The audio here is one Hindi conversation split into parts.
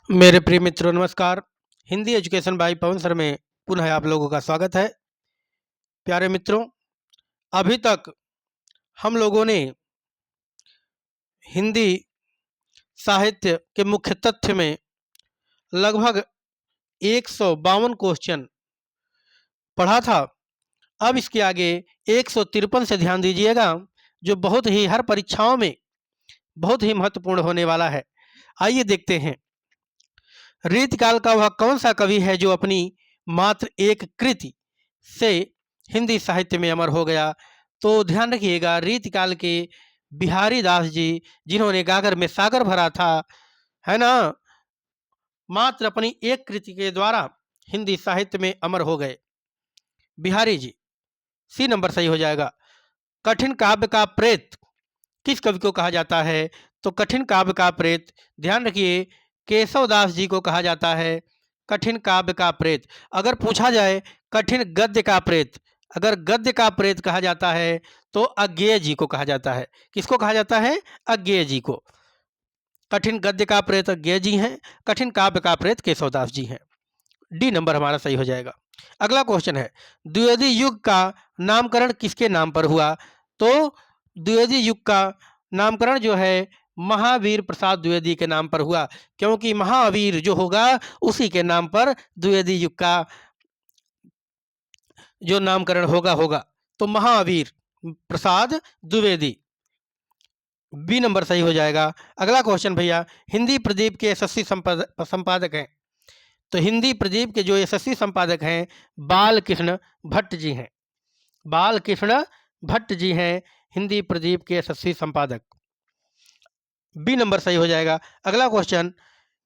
मेरे प्रिय मित्रों नमस्कार। Hindi education by Pawan sir में पुनः आप लोगों का स्वागत है। प्यारे मित्रों, अभी तक हम लोगों ने हिंदी साहित्य के मुख्य तथ्य में लगभग 152 क्वेश्चन पढ़ा था। अब इसके आगे 153 से ध्यान दीजिएगा, जो बहुत ही हर परीक्षाओं में बहुत ही महत्वपूर्ण होने वाला है। आइए देखते हैं, रीतिकाल का वह कौन सा कवि है जो अपनी मात्र एक कृति से हिंदी साहित्य में अमर हो गया। तो ध्यान रखिएगा, रीतिकाल के बिहारी दास जी, जिन्होंने गागर में सागर भरा था, है ना, मात्र अपनी एक कृति के द्वारा हिंदी साहित्य में अमर हो गए। बिहारी जी, सी नंबर सही हो जाएगा। कठिन काव्य का प्रेत किस कवि को कहा जाता है? तो कठिन काव्य का प्रेत, ध्यान रखिए, केशवदास जी को कहा जाता है कठिन काव्य का प्रेत। अगर पूछा जाए कठिन गद्य का प्रेत, अगर गद्य का प्रेत कहा जाता है तो अज्ञेय जी को कहा जाता है। किसको कहा जाता है? अज्ञेय जी को। कठिन गद्य का प्रेत अज्ञेय जी हैं, कठिन काव्य का प्रेत केशवदास जी हैं। डी नंबर हमारा सही हो जाएगा। अगला क्वेश्चन है, द्विवेदी युग का नामकरण किसके नाम पर हुआ? तो द्विवेदी युग का नामकरण जो है महावीर प्रसाद द्विवेदी के नाम पर हुआ, क्योंकि महावीर जो होगा उसी के नाम पर द्विवेदी युग का जो नामकरण होगा होगा तो महावीर प्रसाद द्विवेदी। बी नंबर सही हो जाएगा। अगला क्वेश्चन भैया, हिंदी प्रदीप के यशस्वी संपादक हैं। तो हिंदी प्रदीप के जो यशस्वी संपादक हैं बाल कृष्ण भट्ट जी हैं। बाल कृष्ण भट्ट जी हैं हिंदी प्रदीप के यशस्वी संपादक। बी नंबर सही हो जाएगा। अगला क्वेश्चन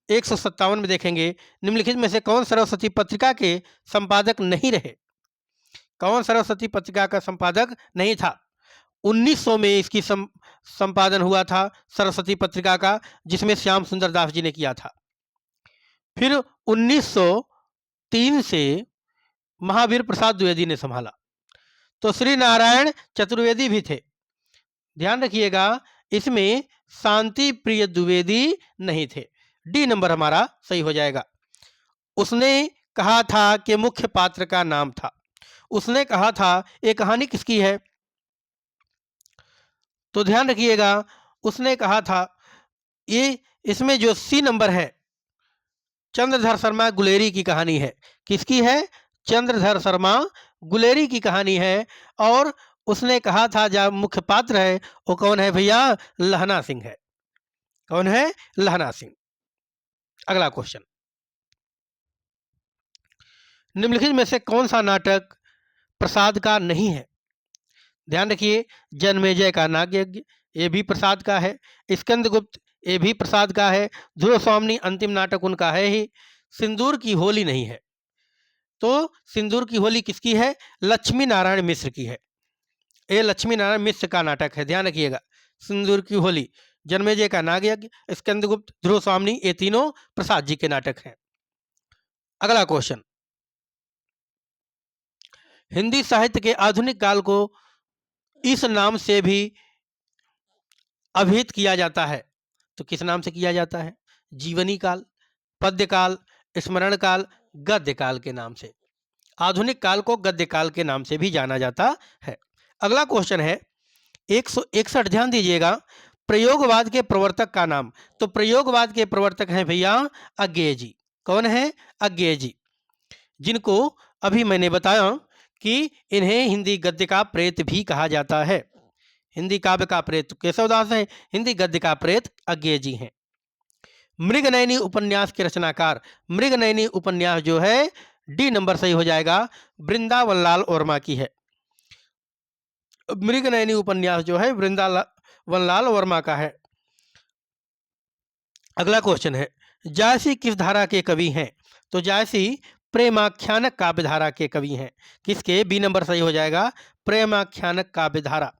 157 में देखेंगे, निम्नलिखित में से कौन सरस्वती पत्रिका के संपादक नहीं रहे? कौन सरस्वती पत्रिका का संपादक नहीं था? 1900 में इसकी संपादन हुआ था सरस्वती पत्रिका का, जिसमें श्याम सुंदर दास जी ने किया था। फिर 1903 से महावीर प्रसाद द्विवेदी ने संभाला। तो श्री नारायण चतुर्वेदी भी थे। ध्यान रखिएगा, इसमें शांति प्रिय द्विवेदी नहीं थे। डी नंबर हमारा सही हो जाएगा। उसने कहा था कि मुख्य पात्र का नाम था। उसने कहा था, ये कहानी किसकी है? तो ध्यान रखिएगा, उसने कहा था, ये इसमें जो सी नंबर है चंद्रधर शर्मा गुलेरी की कहानी है। किसकी है? चंद्रधर शर्मा गुलेरी की कहानी है। और उसने कहा था जो मुख्य पात्र है वो कौन है भैया? लहना सिंह है। कौन है? लहना सिंह। अगला क्वेश्चन, निम्नलिखित में से कौन सा नाटक प्रसाद का नहीं है? ध्यान रखिए, जन्मेजय का नागयज्ञ ये भी प्रसाद का है। स्कंदगुप्त ये भी प्रसाद का है। ध्रुव स्वामिनी अंतिम नाटक उनका है ही। सिंदूर की होली नहीं है। तो सिंदूर की होली किसकी है? लक्ष्मी नारायण मिश्र की है। ये लक्ष्मी नारायण मिश्र का नाटक है, ध्यान रखिएगा। सिंदूर की होली, जन्मेजय का नागयज्ञ, स्कंदगुप्त, ध्रुव स्वामिनी, ये तीनों प्रसाद जी के नाटक हैं। अगला क्वेश्चन, हिंदी साहित्य के आधुनिक काल को इस नाम से भी अभिहित किया जाता है। तो किस नाम से किया जाता है? जीवनी काल, पद्य काल, स्मरण काल, गद्य काल के नाम से। आधुनिक काल को गद्य काल के नाम से भी जाना जाता है। अगला क्वेश्चन है 161, ध्यान दीजिएगा, प्रयोगवाद के प्रवर्तक का नाम। तो प्रयोगवाद के प्रवर्तक हैं भैया अज्ञेय जी। कौन है? अज्ञेय जी, जिनको अभी मैंने बताया कि इन्हें हिंदी गद्य का प्रेत भी कहा जाता है। हिंदी काव्य का प्रेत केशवदास है, हिंदी गद्य का प्रेत अज्ञेय जी हैं। मृगनयनी उपन्यास के रचनाकार, मृगनयनी उपन्यास जो है डी नंबर सही हो जाएगा, वृंदावन लाल वर्मा की है। मृगनयनी उपन्यास जो है वृंदावन लाल वर्मा का है। अगला क्वेश्चन है, जायसी किस धारा के कवि हैं? तो जायसी प्रेमाख्यानक काव्य धारा के कवि हैं। किसके? बी नंबर सही हो जाएगा, प्रेमाख्यानक काव्य धारा।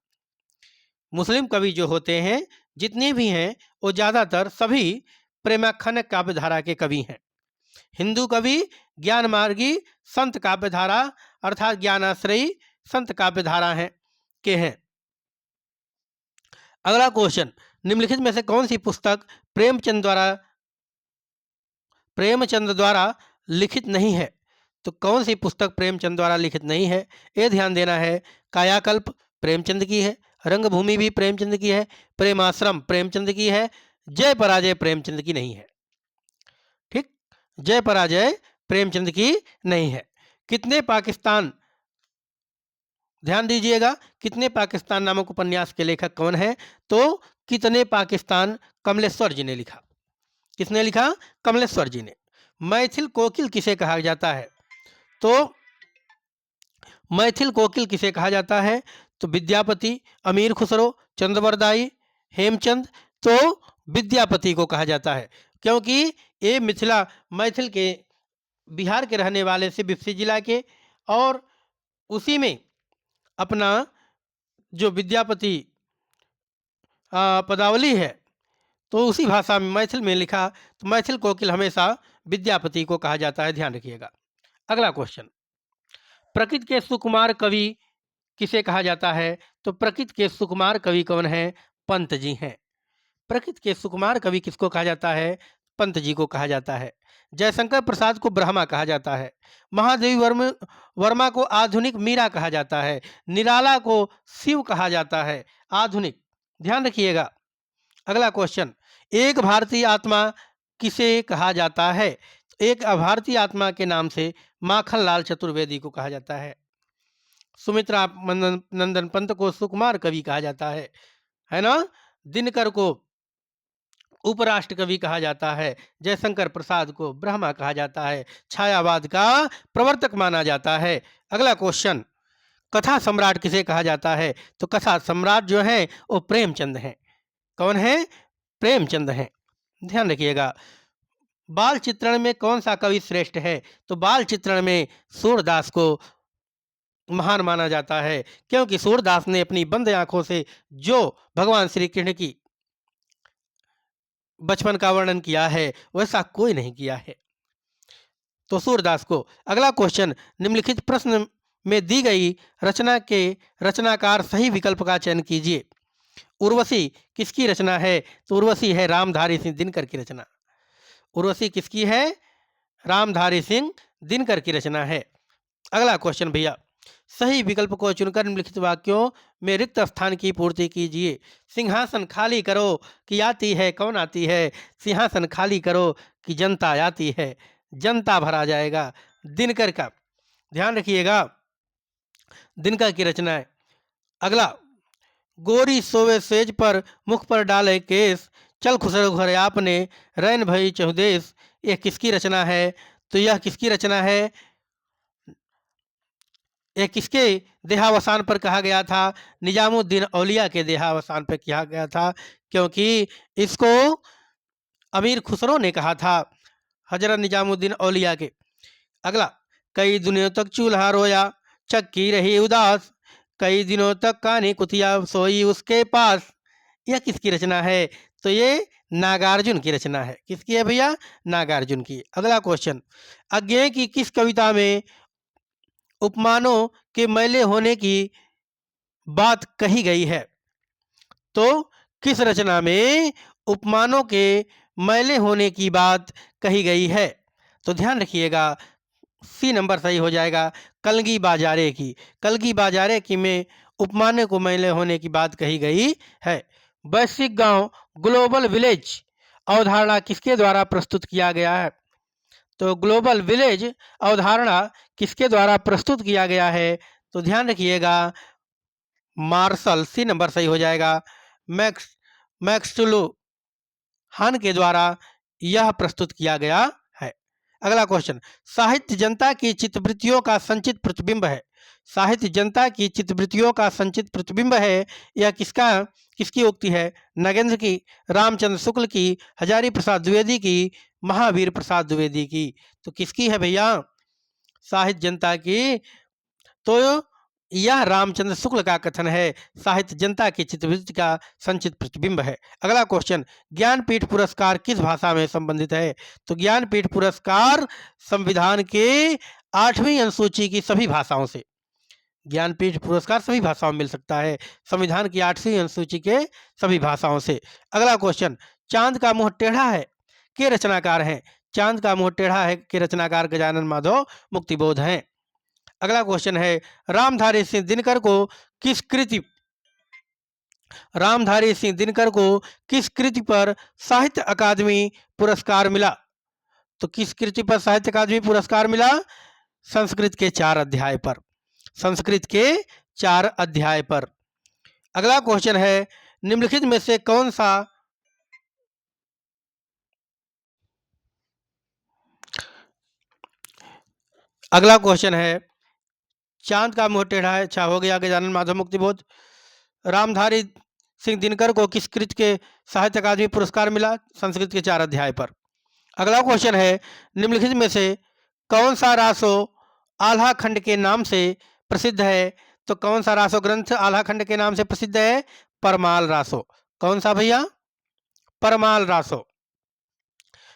मुस्लिम कवि जो होते हैं जितने भी हैं वो ज़्यादातर सभी प्रेमाख्यानक काव्य धारा के कवि हैं। हिंदू कवि ज्ञान मार्गी संत काव्य धारा अर्थात ज्ञानाश्रयी संत काव्य धारा हैं के हैं। अगला क्वेश्चन, निम्नलिखित में से कौन सी पुस्तक प्रेमचंद द्वारा प्रेमचंद द्वारा लिखित नहीं है। तो कौन सी पुस्तक प्रेमचंद द्वारा लिखित नहीं है, ये ध्यान देना है। कायाकल्प प्रेमचंद की है, रंगभूमि भी प्रेमचंद की है, प्रेमाश्रम प्रेमचंद की है, जय पराजय प्रेमचंद की नहीं है। ठीक, जय पराजय प्रेमचंद की नहीं है। कितने पाकिस्तान, ध्यान दीजिएगा, कितने पाकिस्तान नामक उपन्यास के लेखक कौन है? तो कितने पाकिस्तान कमलेश्वर जी ने लिखा। किसने लिखा? कमलेश्वर जी ने। मैथिल कोकिल किसे कहा जाता है? तो मैथिल कोकिल किसे कहा जाता है? तो विद्यापति, अमीर खुसरो, चंद्रवरदाई, हेमचंद। तो विद्यापति को कहा जाता है, क्योंकि ये मिथिला मैथिल के बिहार के रहने वाले से बिस्सी जिला के, और उसी में अपना जो विद्यापति पदावली है तो उसी भाषा में मैथिल में लिखा, तो मैथिल कोकिल हमेशा विद्यापति को कहा जाता है, ध्यान रखिएगा। अगला क्वेश्चन, प्रकृति के सुकुमार कवि किसे कहा जाता है? तो प्रकृति के सुकुमार कवि कौन है? पंत जी हैं। प्रकृति के सुकुमार कवि किसको कहा जाता है? पंत जी को कहा जाता है। जयशंकर प्रसाद को ब्रह्मा कहा जाता है। महादेवी वर्मा को आधुनिक मीरा कहा जाता है। निराला को शिव कहा जाता है आधुनिक, ध्यान रखिएगा। अगला क्वेश्चन, एक भारतीय आत्मा किसे कहा जाता है? एक भारतीय आत्मा के नाम से माखनलाल चतुर्वेदी को कहा जाता है। सुमित्रा नंदन पंत को सुकुमार कवि कहा जाता है ना। दिनकर को उपराष्ट्र कवि कहा जाता है। जयशंकर प्रसाद को ब्रह्मा कहा जाता है, छायावाद का प्रवर्तक माना जाता है। अगला क्वेश्चन, कथा सम्राट किसे कहा जाता है? तो कथा सम्राट जो है वो प्रेमचंद हैं। कौन है? प्रेमचंद हैं, ध्यान रखिएगा। बाल चित्रण में कौन सा कवि श्रेष्ठ है? तो बाल चित्रण में सूरदास को महान माना जाता है, क्योंकि सूरदास ने अपनी बंद आंखों से जो भगवान श्री कृष्ण की बचपन का वर्णन किया है वैसा कोई नहीं किया है, तो सूरदास को। अगला क्वेश्चन, निम्नलिखित प्रश्न में दी गई रचना के रचनाकार सही विकल्प का चयन कीजिए। उर्वशी किसकी रचना है? तो उर्वशी है रामधारी सिंह दिनकर की रचना। उर्वशी किसकी है? रामधारी सिंह दिनकर की रचना है। अगला क्वेश्चन भैया, सही विकल्प को चुनकर निम्नलिखित वाक्यों में रिक्त स्थान की पूर्ति कीजिए। सिंहासन खाली करो कि आती है कौन आती है? सिंहासन खाली करो कि जनता आती है? जनता भरा जाएगा। दिनकर का, ध्यान रखिएगा, दिनकर की रचना है। अगला, गोरी सोवे सेज पर मुख पर डाले केस, चल खुसरो घर आपने रैन भई चहुदेश। यह किसकी रचना है? तो यह किसकी रचना है? यह किसके देहावसान पर कहा गया था? निजामुद्दीन औलिया के देहावसान पर कहा गया था, क्योंकि इसको अमीर खुसरो ने कहा था, हजरत निजामुद्दीन औलिया के। अगला, कई दिनों तक चूल्हा रोया चक्की रही उदास, कई दिनों तक कानी कुतिया सोई उसके पास। यह किसकी रचना है? तो ये नागार्जुन की रचना है। किसकी है भैया? नागार्जुन की। अगला क्वेश्चन, अज्ञेय की किस कविता में उपमानों के मैले होने की बात कही गई है? तो किस रचना में उपमानों के मैले होने की बात कही गई है? तो ध्यान रखिएगा, सी नंबर सही हो जाएगा, कलगी बाजारे की। कलगी बाजारे की में उपमानों को मैले होने की बात कही गई है। वैश्विक गांव ग्लोबल विलेज अवधारणा किसके द्वारा प्रस्तुत किया गया है? तो ग्लोबल विलेज अवधारणा किसके द्वारा प्रस्तुत किया गया है? तो ध्यान रखिएगा, मार्शल, सी नंबर सही हो जाएगा, मैक्सलू हान के द्वारा यह प्रस्तुत किया गया है। अगला क्वेश्चन, साहित्य जनता की चित्तवृत्तियों का संचित प्रतिबिंब है। साहित्य जनता की चित्तवृत्तियों का संचित प्रतिबिंब है, यह किसकी उक्ति है? नगेंद्र की, रामचंद्र शुक्ल की, हजारी प्रसाद द्विवेदी की, महावीर प्रसाद द्विवेदी की। तो किसकी है भैया? साहित्य जनता की। तो यह रामचंद्र शुक्ल का कथन है, साहित्य जनता की चित्तवृत्ति का संचित प्रतिबिंब है। अगला क्वेश्चन, ज्ञानपीठ पुरस्कार किस भाषा में संबंधित है? तो ज्ञानपीठ पुरस्कार संविधान के 8वीं अनुसूची की सभी भाषाओं से, ज्ञानपीठ पुरस्कार सभी भाषाओं में मिल सकता है, संविधान की 8वीं अनुसूची के सभी भाषाओं से। अगला क्वेश्चन, चांद का मुंह टेढ़ा है के रचनाकार हैं? चांद का मुंह टेढ़ा है के रचनाकार गजानन माधव मुक्तिबोध हैं। अगला क्वेश्चन है, रामधारी सिंह दिनकर को किस कृति रामधारी सिंह दिनकर को किस कृति पर साहित्य अकादमी पुरस्कार मिला? तो किस कृति पर साहित्य अकादमी पुरस्कार मिला? संस्कृत के 4 अध्याय पर। संस्कृत के 4 अध्याय पर। अगला क्वेश्चन है, निम्नलिखित में से कौन सा अगला क्वेश्चन है, चांद का मुंह टेढ़ा है, अच्छा हो गया गजानन माधव मुक्तिबोध। रामधारी सिंह दिनकर को किस कृति के साहित्य अकादमी पुरस्कार मिला? संस्कृत के 4 अध्याय पर। अगला क्वेश्चन है, निम्नलिखित में से कौन सा रासो आल्हा खंड के नाम से प्रसिद्ध है? तो कौन सा रासो ग्रंथ आल्हा खंड के नाम से प्रसिद्ध है? परमाल रासो। कौन सा भैया? परमाल रासो।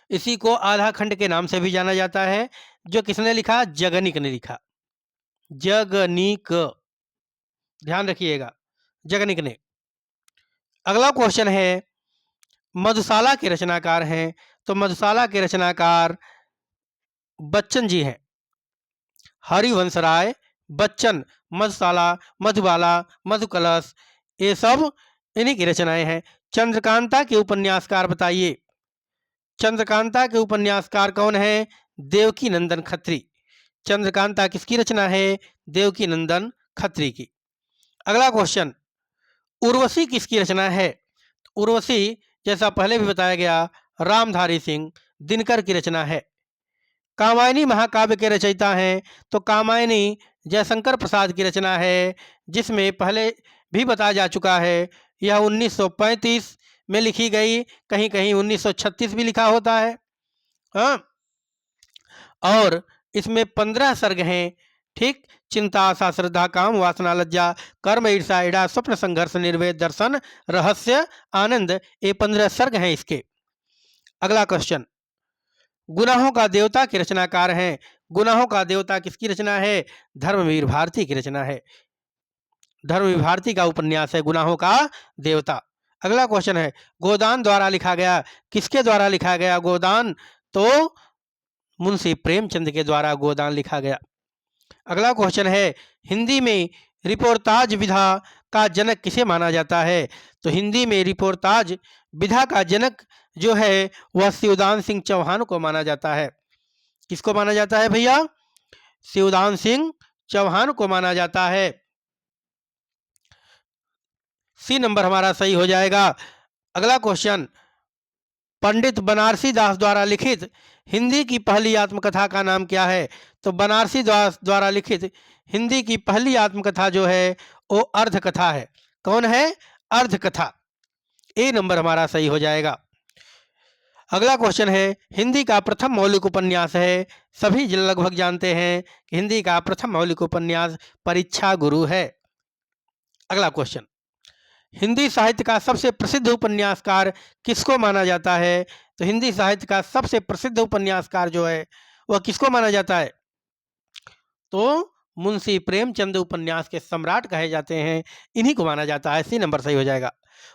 इसी को आल्हा खंड के नाम से भी जाना जाता है। जो किसने लिखा? जगनिक ने लिखा। जगनिक, ध्यान रखिएगा, जगनिक ने। अगला क्वेश्चन है, मधुशाला के रचनाकार हैं। तो मधुशाला के रचनाकार बच्चन जी हैं। हरिवंश राय, बच्चन, मधुशाला, मधुबाला, मधुकलश, ये सब इन्हीं की रचनाएं हैं। चंद्रकांता के उपन्यासकार बताइए। चंद्रकांता के उपन्यासकार कौन है? देवकी नंदन खत्री। चंद्रकांता किसकी रचना है? देवकी नंदन खत्री की। अगला क्वेश्चन, उर्वशी किसकी रचना है? उर्वशी जैसा पहले भी बताया गया रामधारी सिंह दिनकर की रचना है। कामायनी महाकाव्य के रचयिता हैं। तो कामायनी जयशंकर प्रसाद की रचना है, जिसमें पहले भी बताया जा चुका है। यह 1935 में लिखी गई, कहीं कहीं 1936 भी लिखा होता है। हाँ, और इसमें 15 सर्ग हैं। ठीक, चिंता, आशा, श्रद्धा, काम, वासना, लज्जा, कर्म, ईर्षा, ईड़ा, स्वप्न, संघर्ष, निर्वेद, दर्शन, रहस्य, आनंद, ये 15 सर्ग हैं इसके। अगला क्वेश्चन, गुनाहों का देवता के रचनाकार हैं। गुनाहों का देवता किसकी रचना है? धर्मवीर भारती की रचना है। धर्मवीर भारती का उपन्यास है गुनाहों का देवता। अगला क्वेश्चन है, गोदान द्वारा लिखा गया। किसके द्वारा लिखा गया गोदान? तो मुंशी प्रेमचंद के द्वारा गोदान लिखा गया। अगला क्वेश्चन है, हिंदी में रिपोर्टाज विधा का जनक किसे माना जाता है? तो हिंदी में रिपोर्टाज विधा का जनक जो है वह शिवदान सिंह चौहान को माना जाता है। किसको माना जाता है भैया? शिवदान सिंह चौहान को माना जाता है। सी नंबर हमारा सही हो जाएगा। अगला क्वेश्चन, पंडित बनारसी दास द्वारा लिखित हिंदी की पहली आत्मकथा का नाम क्या है? तो बनारसी दास द्वारा लिखित हिंदी की पहली आत्मकथा जो है वो अर्धकथा है। कौन है? अर्धकथा। ए नंबर हमारा सही हो जाएगा। अगला क्वेश्चन है, हिंदी का प्रथम मौलिक उपन्यास है। सभी लगभग जानते हैं कि हिंदी का प्रथम मौलिक उपन्यास परीक्षा गुरु है। अगला क्वेश्चन, हिंदी साहित्य का सबसे प्रसिद्ध उपन्यासकार किसको माना जाता है? तो हिंदी साहित्य का सबसे प्रसिद्ध उपन्यासकार जो है वह किसको माना जाता है? तो मुंशी प्रेमचंद उपन्यास के सम्राट कहे जाते हैं, इन्हीं को माना जाता है। सी नंबर सही हो जाएगा।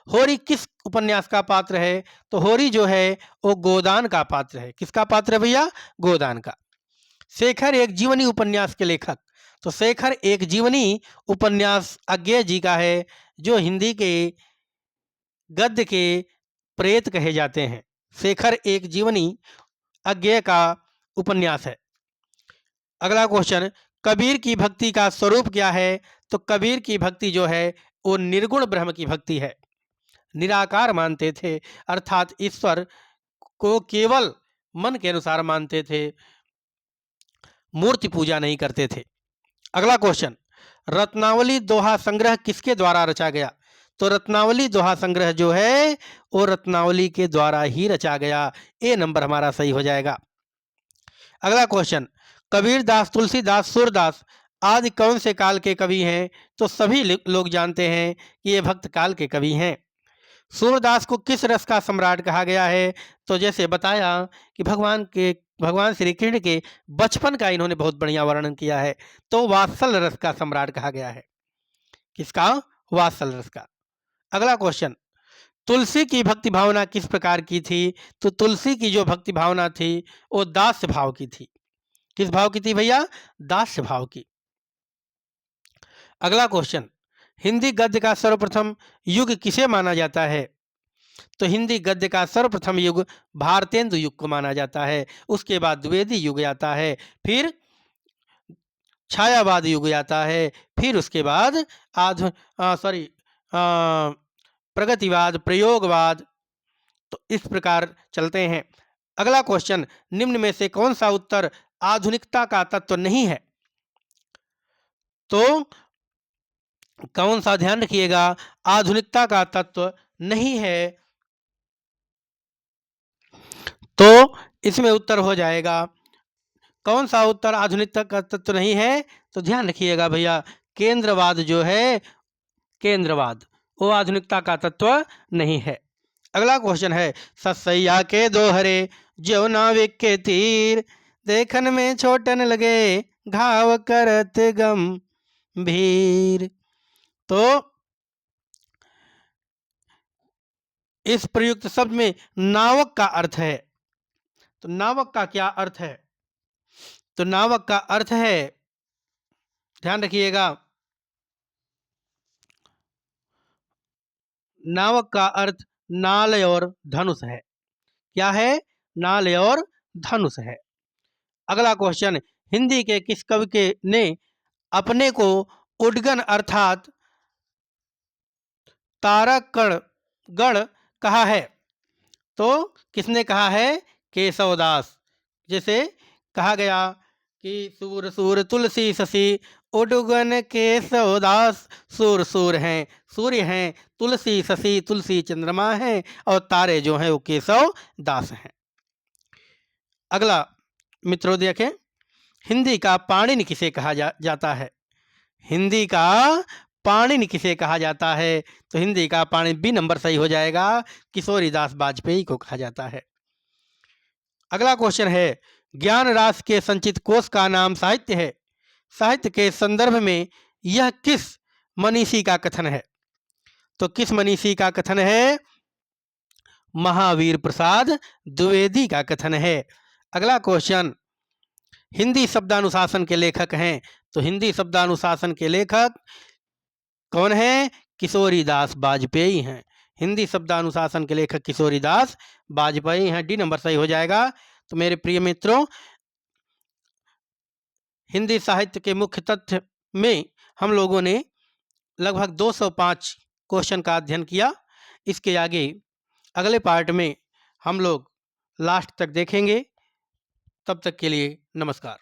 होरी किस उपन्यास का पात्र है? तो होरी जो है वो गोदान का पात्र है। किसका पात्र है भैया? गोदान का। शेखर एक जीवनी उपन्यास के लेखक। तो शेखर एक जीवनी उपन्यास अज्ञेय जी का है, जो हिंदी के गद्य के प्रेत कहे जाते हैं। शेखर एक जीवनी अज्ञेय का उपन्यास है। अगला क्वेश्चन, कबीर की भक्ति का स्वरूप क्या है? तो कबीर की भक्ति जो है वो निर्गुण ब्रह्म की भक्ति है। निराकार मानते थे, अर्थात ईश्वर को केवल मन के अनुसार मानते थे, मूर्ति पूजा नहीं करते थे। अगला क्वेश्चन, रत्नावली दोहा संग्रह किसके द्वारा रचा गया? तो रत्नावली दोहा संग्रह जो है वो रत्नावली के द्वारा ही रचा गया। ए नंबर हमारा सही हो जाएगा। अगला क्वेश्चन, कबीरदास, तुलसीदास, सूरदास आदि कौन से काल के कवि हैं? तो सभी लोग जानते हैं कि ये भक्त काल के कवि हैं। सूरदास को किस रस का सम्राट कहा गया है? तो जैसे बताया कि भगवान श्री कृष्ण के बचपन का इन्होंने बहुत बढ़िया वर्णन किया है, तो वात्सल रस का सम्राट कहा गया है। किसका? वात्सल रस का। अगला क्वेश्चन, तुलसी की भक्ति भावना किस प्रकार की थी? तो तुलसी की जो भक्ति भावना थी वो दास्य भाव की थी। किस भाव की थी भैया? दास्य भाव की। अगला क्वेश्चन, हिंदी गद्य का सर्वप्रथम युग किसे माना जाता है? तो हिंदी गद्य का सर्वप्रथम युग भारतेंदु युग को माना जाता है। उसके बाद द्विवेदी युग आता है, फिर छायावाद युग आता है, फिर उसके बाद आधु सॉरी प्रगतिवाद, प्रयोगवाद, तो इस प्रकार चलते हैं। अगला क्वेश्चन, निम्न में से कौन सा उत्तर आधुनिकता का तत्व नहीं है? तो कौन सा, ध्यान रखिएगा, आधुनिकता का तत्व नहीं है? तो इसमें उत्तर हो जाएगा, कौन सा उत्तर आधुनिकता का तत्व नहीं है? तो ध्यान रखिएगा भैया, केंद्रवाद जो है, केंद्रवाद, वो आधुनिकता का तत्व नहीं है। अगला क्वेश्चन है, ससैया के दोहरे ज्यो नाविक के तीर, देखन में छोटन लगे घाव करत गंभीर। तो इस प्रयुक्त शब्द में नावक का अर्थ है। तो नावक का क्या अर्थ है? तो नावक का अर्थ है, ध्यान रखिएगा, नावक का अर्थ नाल और धनुष है। क्या है? नाल और धनुष है। अगला क्वेश्चन, हिंदी के किस कवि के ने अपने को उद्गण अर्थात तारकण गण कहा है? तो किसने कहा है? केशवदास। जैसे कहा गया कि सूर सूर तुलसी शशि उडुगन केशवदास, सूर सूर हैं, सूर्य हैं, तुलसी शशि, तुलसी चंद्रमा हैं, और तारे जो हैं वो केशव दास हैं। अगला मित्रों देखें, हिंदी का पाणिनि किसे कहा जाता है? हिंदी का पाणिनि किसे कहा जाता है? तो हिंदी का पाणिनि, बी नंबर सही हो जाएगा, किशोरीदास वाजपेयी को कहा जाता है। अगला क्वेश्चन है, ज्ञान राशि के संचित कोश का नाम साहित्य है। साहित्य के संदर्भ में यह किस मनीषी का कथन है? तो किस मनीषी का कथन है? महावीर प्रसाद द्विवेदी का कथन है। अगला क्वेश्चन, हिंदी शब्दानुशासन के लेखक हैं। तो हिंदी शब्दानुशासन के लेखक कौन है? किशोरीदास वाजपेयी हैं। हिंदी शब्दानुशासन के लेखक किशोरीदास वाजपेयी हैं, डी नंबर सही हो जाएगा। तो मेरे प्रिय मित्रों, हिंदी साहित्य के मुख्य तथ्य में हम लोगों ने लगभग 205 क्वेश्चन का अध्ययन किया। इसके आगे अगले पार्ट में हम लोग लास्ट तक देखेंगे। तब तक के लिए नमस्कार।